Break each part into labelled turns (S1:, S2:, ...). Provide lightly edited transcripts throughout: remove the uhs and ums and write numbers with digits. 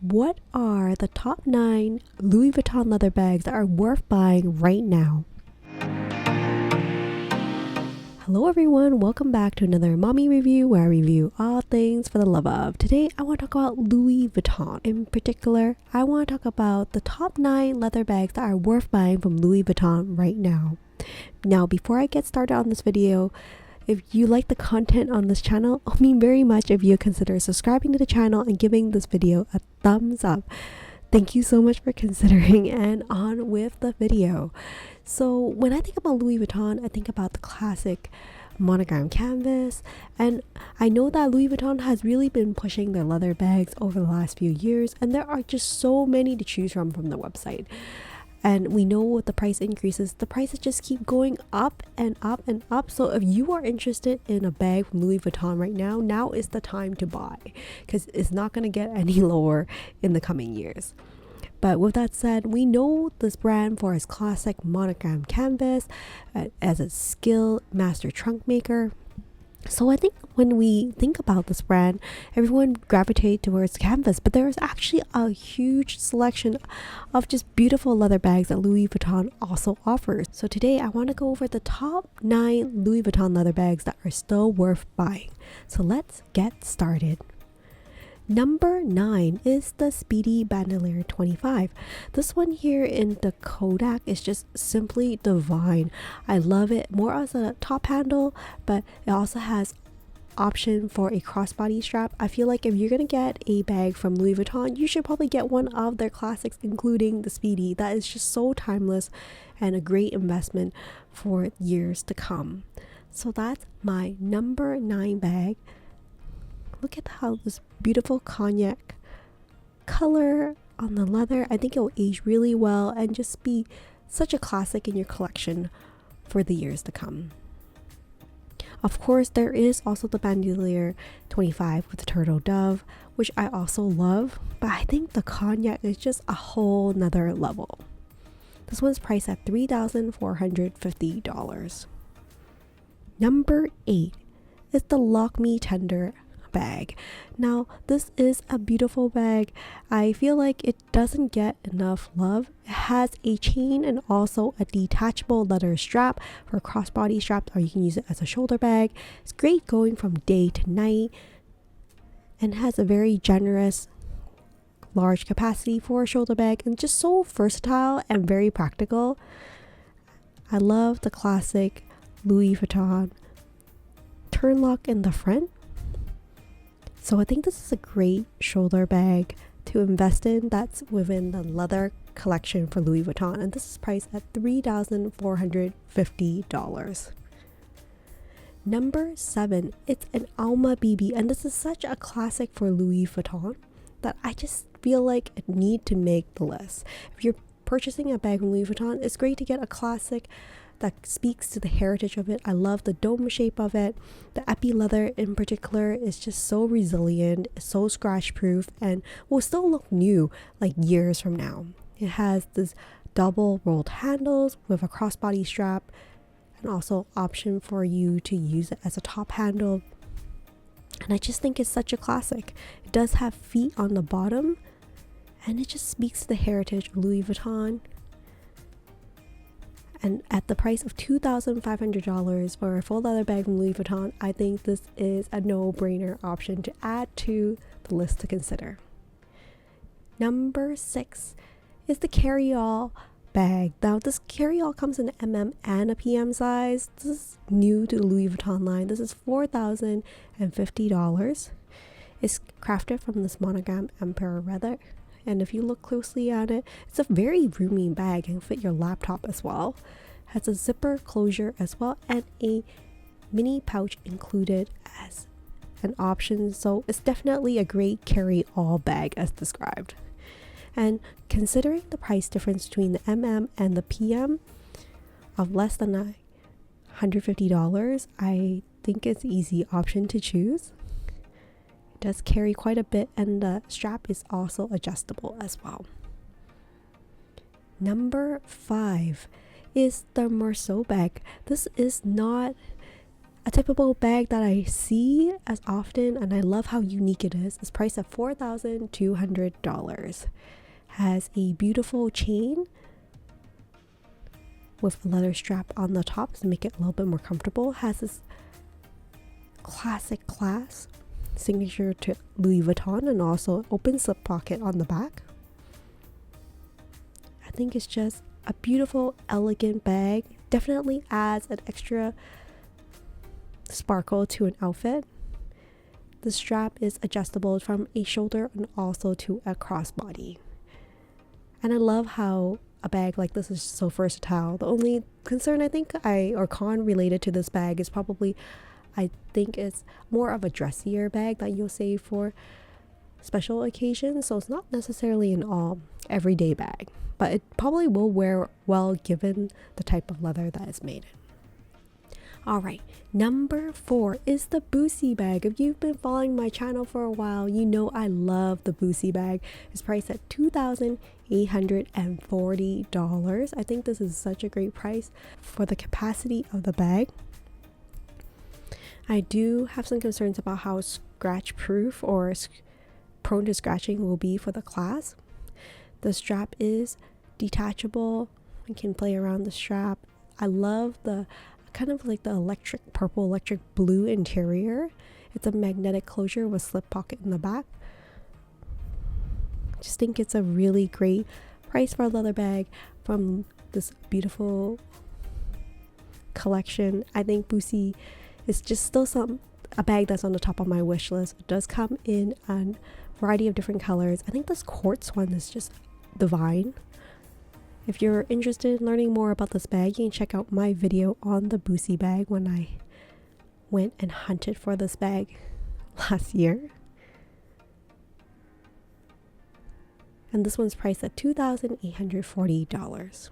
S1: What are the top 9 Louis Vuitton leather bags that are worth buying right now? Hello everyone, welcome back to another mommy review where I review all things for the love of. Today I want to talk about Louis Vuitton. In particular, I want to talk about the top 9 leather bags that are worth buying from Louis Vuitton right now. Now, before I get started on this video, if you like the content on this channel, it would mean very much if you consider subscribing to the channel and giving this video a thumbs up. Thank you so much for considering, and on with the video. So when I think about Louis Vuitton, I think about the classic monogram canvas, and I know that Louis Vuitton has really been pushing their leather bags over the last few years, and there are just so many to choose from the website. And we know with the price increases, the prices just keep going up and up and up. So if you are interested in a bag from Louis Vuitton right now, now is the time to buy, because it's not going to get any lower in the coming years. But with that said, we know this brand for its classic monogram canvas, as a skilled master trunk maker. So I think when we think about this brand, everyone gravitate towards canvas, but there is actually a huge selection of just beautiful leather bags that Louis Vuitton also offers. So today I want to go over the top 9 Louis Vuitton leather bags that are still worth buying. So let's get started. Number 9 is the Speedy Bandouliere 25. This one here in the Kodak is just simply divine. I love it more as a top handle, but it also has option for a crossbody strap. I feel like if you're gonna get a bag from Louis Vuitton, you should probably get one of their classics, including the Speedy. That is just so timeless and a great investment for years to come. So that's my number 9 bag. Look at how this beautiful cognac color on the leather. I think it will age really well and just be such a classic in your collection for the years to come. Of course, there is also the Bandouliere 25 with the turtle dove, which I also love, but I think the cognac is just a whole nother level. This one's priced at $3,450. Number 8 is the Lockme Tender bag. Now, this is a beautiful bag. I feel like it doesn't get enough love. It has a chain and also a detachable leather strap for a crossbody strap, or you can use it as a shoulder bag. It's great going from day to night and has a very generous large capacity for a shoulder bag, and just so versatile and very practical. I love the classic Louis Vuitton turn lock in the front. So I think this is a great shoulder bag to invest in that's within the leather collection for Louis Vuitton, and this is priced at $3,450. Number 7, it's an Alma BB, and this is such a classic for Louis Vuitton that I just feel like it need to make the list. If you're purchasing a bag from Louis Vuitton, it's great to get a classic that speaks to the heritage of it. I love the dome shape of it. The epi leather in particular is just so resilient, so scratch proof, and will still look new like years from now. It has this double rolled handles with a crossbody strap, and also option for you to use it as a top handle. And I just think it's such a classic. It does have feet on the bottom, and it just speaks to the heritage of Louis Vuitton. And at the price of $2,500 for a full leather bag from Louis Vuitton, I think this is a no-brainer option to add to the list to consider. Number 6 is the Carryall bag. Now, this Carryall comes in an MM and a PM size. This is new to the Louis Vuitton line. This is $4,050. It's crafted from this monogram emperor leather. And if you look closely at it, it's a very roomy bag and can fit your laptop as well. Has a zipper closure as well, and a mini pouch included as an option. So it's definitely a great carry-all bag as described. And considering the price difference between the MM and the PM of less than $150, I think it's an easy option to choose. Does carry quite a bit, and the strap is also adjustable as well. Number 5 is the Marceau bag. This is not A typical bag that I see as often, and I love how unique it is priced at $4,200. Has a beautiful chain with a leather strap on the top to make it a little bit more comfortable. Has this classic clasp signature to Louis Vuitton, and also open slip pocket on the back. I think it's just a beautiful, elegant bag. Definitely adds an extra sparkle to an outfit. The strap is adjustable from a shoulder and also to a crossbody. And I love how a bag like this is so versatile. The only concern I think or con related to this bag is probably, I think it's more of a dressier bag that you'll save for special occasions. So it's not necessarily an all everyday bag, but it probably will wear well given the type of leather that it's made in. Alright, number 4 is the Boosie bag. If you've been following my channel for a while, you know I love the Boosie bag. It's priced at $2,840. I think this is such a great price for the capacity of the bag. I do have some concerns about how scratch proof or prone to scratching will be for the clasp. The strap is detachable. You can play around the strap. I love the kind of like the purple electric blue interior. It's a magnetic closure with slip pocket in the back. Just think it's a really great price for a leather bag from this beautiful collection. I think Boosie is just still a bag that's on the top of my wish list. It does come in a variety of different colors. I think this quartz one is just divine. If you're interested in learning more about this bag, you can check out my video on the Boosie bag when I went and hunted for this bag last year. And this one's priced at $2,840.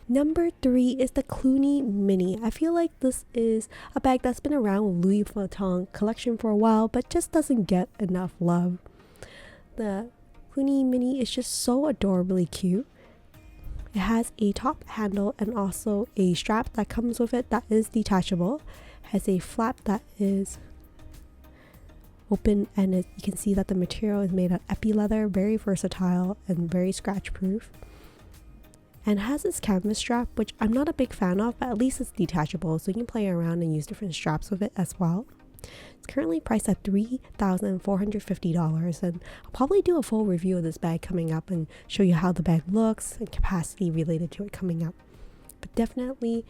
S1: Number 3 is the Cluny Mini. I feel like this is a bag that's been around with Louis Vuitton collection for a while, but just doesn't get enough love. The Cluny Mini is just so adorably cute. It has a top handle and also a strap that comes with it that is detachable. It has a flap that is open, and you can see that the material is made of epi leather, very versatile and very scratch proof. And has this canvas strap, which I'm not a big fan of, but at least it's detachable, so you can play around and use different straps with it as well. It's currently priced at $3,450, and I'll probably do a full review of this bag coming up and show you how the bag looks and capacity related to it coming up. But definitely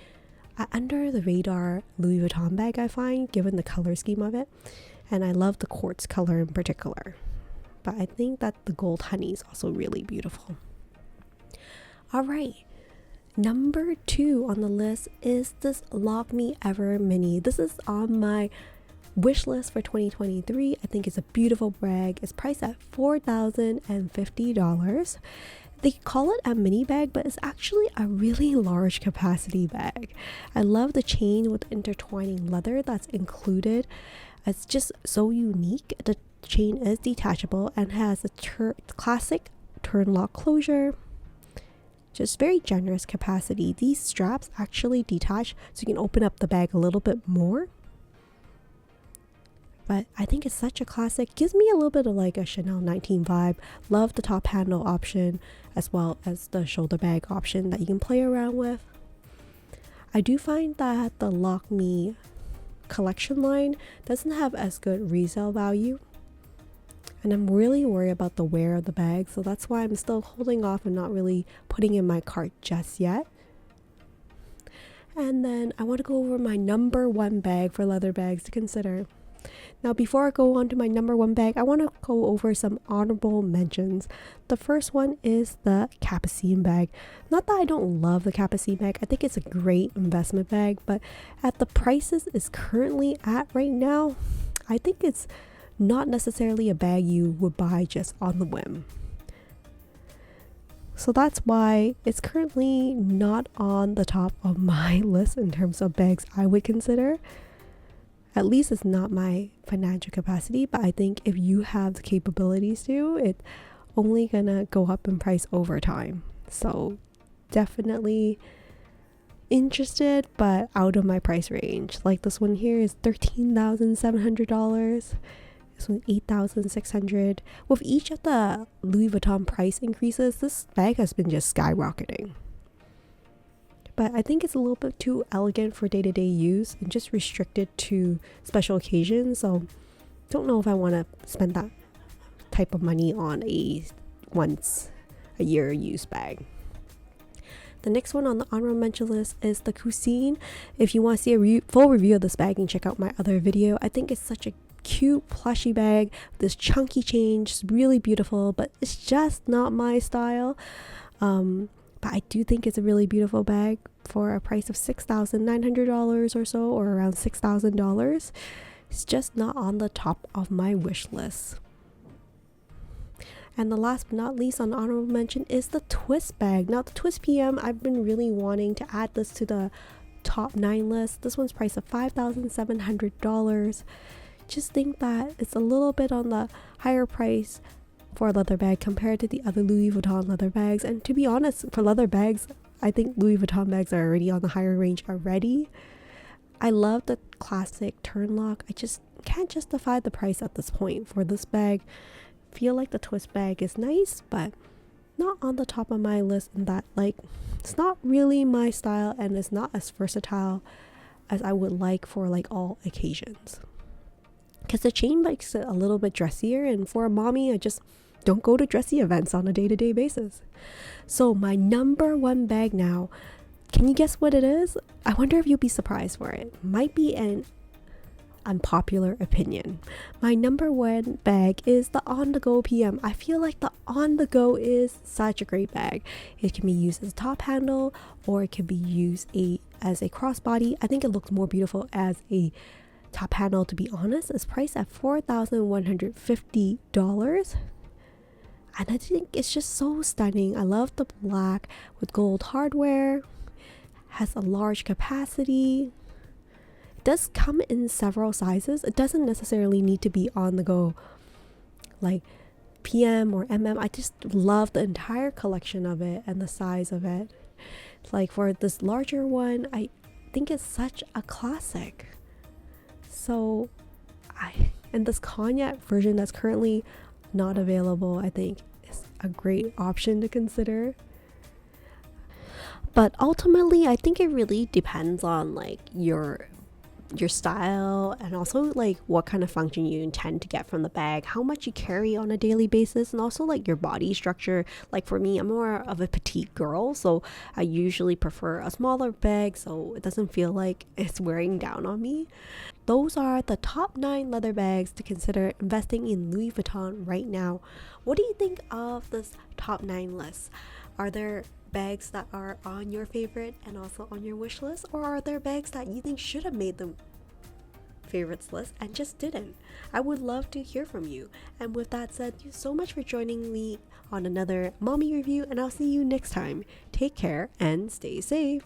S1: under the radar Louis Vuitton bag, I find, given the color scheme of it, and I love the quartz color in particular. But I think that the gold honey is also really beautiful. Alright, number 2 on the list is this Lockme Mini. This is on my wish list for 2023. I think it's a beautiful bag. It's priced at $4,050. They call it a mini bag, but it's actually a really large capacity bag. I love the chain with intertwining leather that's included. It's just so unique. The chain is detachable and has a classic turn lock closure. Just very generous capacity. These straps actually detach so you can open up the bag a little bit more. But I think it's such a classic. Gives me a little bit of like a Chanel 19 vibe. Love the top handle option as well as the shoulder bag option that you can play around with. I do find that the Lockme collection line doesn't have as good resale value. And I'm really worried about the wear of the bag, so that's why I'm still holding off and not really putting in my cart just yet. And then I want to go over my number 1 bag for leather bags to consider. Now, before I go on to my number 1 bag, I want to go over some honorable mentions. The first one is the Capucine bag. Not that I don't love the Capucine bag. I think it's a great investment bag, but at the prices it's currently at right now, I think it's not necessarily a bag you would buy just on the whim. So that's why it's currently not on the top of my list in terms of bags I would consider. At least it's not my financial capacity, but I think if you have the capabilities to, it's only gonna go up in price over time. So definitely interested, but out of my price range. Like this one here is $13,700. This one $8,600. With each of the Louis Vuitton price increases, this bag has been just skyrocketing. But I think it's a little bit too elegant for day-to-day use and just restricted to special occasions. So don't know if I want to spend that type of money on a once a year use bag. The next one on the honorable mention list is the Cluny. If you want to see a full review of this bag, you can check out my other video. I think it's such a cute plushy bag, this chunky chain, just really beautiful, but it's just not my style. But I do think it's a really beautiful bag for a price of $6,900 or so, or around $6,000. It's just not on the top of my wish list. And the last but not least on the honorable mention is the twist bag. Now the twist PM, I've been really wanting to add this to the top 9 list. This one's priced at $5,700. Just think that it's a little bit on the higher price for a leather bag compared to the other Louis Vuitton leather bags. And to be honest, for leather bags, I think Louis Vuitton bags are already on the higher range already. I love the classic turn lock. I just can't justify the price at this point for this bag. Feel like the twist bag is nice, but not on the top of my list, and that like it's not really my style and it's not as versatile as I would like for like all occasions. Because the chain makes it a little bit dressier, and for a mommy, I just don't go to dressy events on a day-to-day basis. So my number one bag now, can you guess what it is? I wonder if you'll be surprised for it. Might be an unpopular opinion. My number one bag is the OnTheGo PM. I feel like the OnTheGo is such a great bag. It can be used as a top handle, or it can be used as a crossbody. I think it looks more beautiful as a top handle, to be honest. It's priced at $4,150. And I think it's just so stunning. I love the black with gold hardware. Has a large capacity. It does come in several sizes. It doesn't necessarily need to be on the go like PM or MM. I just love the entire collection of it and the size of it. Like for this larger one, I think it's such a classic. So and this cognac version that's currently not available, I think is a great option to consider. But ultimately, I think it really depends on like your style, and also like what kind of function you intend to get from the bag, how much you carry on a daily basis, and also like your body structure. Like for me, I'm more of a petite girl, so I usually prefer a smaller bag so it doesn't feel like it's wearing down on me. Those are the top 9 leather bags to consider investing in Louis Vuitton right now. What do you think of this top 9 list? Are there bags that are on your favorite and also on your wish list, or are there bags that you think should have made the favorites list and just didn't? I would love to hear from you. And with that said, thank you so much for joining me on another mommy review, and I'll see you next time. Take care and stay safe.